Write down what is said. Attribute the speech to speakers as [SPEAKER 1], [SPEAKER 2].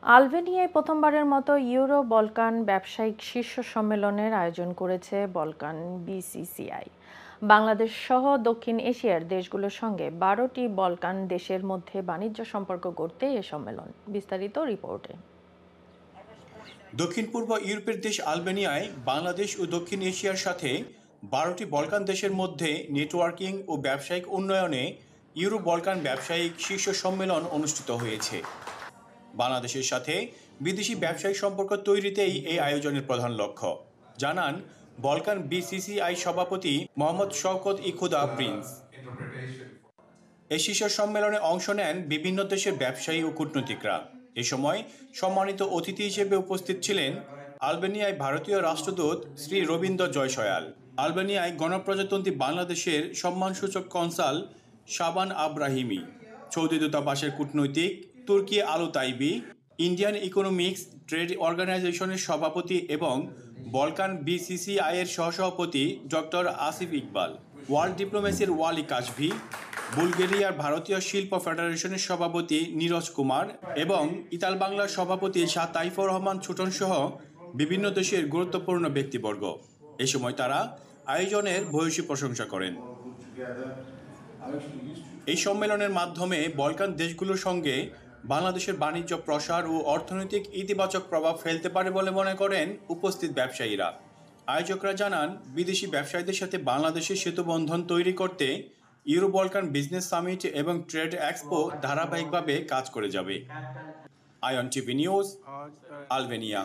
[SPEAKER 1] আলবেনিয়ায় প্রথমবারের মতো euro Balkan ব্যবসায়িক শীর্ষ সম্মেলনের আয়োজন করেছে বলকান বিসিসিআই। বাংলাদেশ সহ দক্ষিণ এশিয়ার দেশগুলোর সঙ্গে ১২টি বলকান দেশের মধ্যে বাণিজ্য সম্পর্ক গড়তে এ সম্মেলন। বিস্তারিত রিপোর্টে।
[SPEAKER 2] দক্ষিণ পূর্ব ইউরোপের দেশ আলবেনিয়ায় বাংলাদেশ ও দক্ষিণ এশিয়ার সাথে ১২টি বলকান দেশের মধ্যে নেটওয়ার্কিং ও ব্যবসায়িক উন্নয়নে ইউরো বলকান ব্যবসায়িক শীর্ষ সম্মেলন অনুষ্ঠিত হয়েছে। বাংলাদেশের সাথে বিদেশি ব্যবসায়িক সম্পর্ক তৈরিতেই এই আয়োজনের প্রধান লক্ষ্য, জানান বলকান বিসিসিআই সভাপতি মোহাম্মদ শওকত ইখুদা প্রিন্স। এই শীর্ষ সম্মেলনে অংশ নেন বিভিন্ন দেশের ব্যবসায়ী ও কূটনীতিকরা। এ সময় সম্মানিত অতিথি হিসেবে উপস্থিত ছিলেন আলবেনিয়ায় ভারতীয় রাষ্ট্রদূত শ্রী রবীন্দ্র জয়সওয়াল, আলবেনিয়ায় গণপ্রজাতন্ত্রী বাংলাদেশের সম্মানসূচক কনসাল শাবান আব্রাহিমি, সৌদি দূতাবাসের কূটনৈতিক তুর্কি আলু তাইবি, ইন্ডিয়ান ইকোনমিক্স ট্রেড অর্গানাইজেশনের সভাপতি এবং বলকান বিসিসিআই এর সহসভাপতি ডক্টর আসিফ ইকবাল, ওয়ার্ল্ড ডিপ্লোমেসির ওয়ালি কাশভি, বুলগেরিয়ার ভারতীয় শিল্প ফেডারেশনের সভাপতি নীরজ কুমার এবং ইতাল বাংলার সভাপতি শাহ তাইফুর রহমান ছোটন সহ বিভিন্ন দেশের গুরুত্বপূর্ণ ব্যক্তিবর্গ। এ সময় তারা আয়োজনের ভূয়সী প্রশংসা করেন। এই সম্মেলনের মাধ্যমে বলকান দেশগুলোর সঙ্গে বাংলাদেশের বাণিজ্য প্রসার ও অর্থনৈতিক ইতিবাচক প্রভাব ফেলতে পারে বলে মনে করেন উপস্থিত ব্যবসায়ীরা। আয়োজকরা জানান, বিদেশি ব্যবসায়ীদের সাথে বাংলাদেশের সেতুবন্ধন তৈরি করতে ইউরো বলকান বিজনেস সামিট এবং ট্রেড এক্সপো ধারাবাহিকভাবে কাজ করে যাবে। Ion TV news, Albania.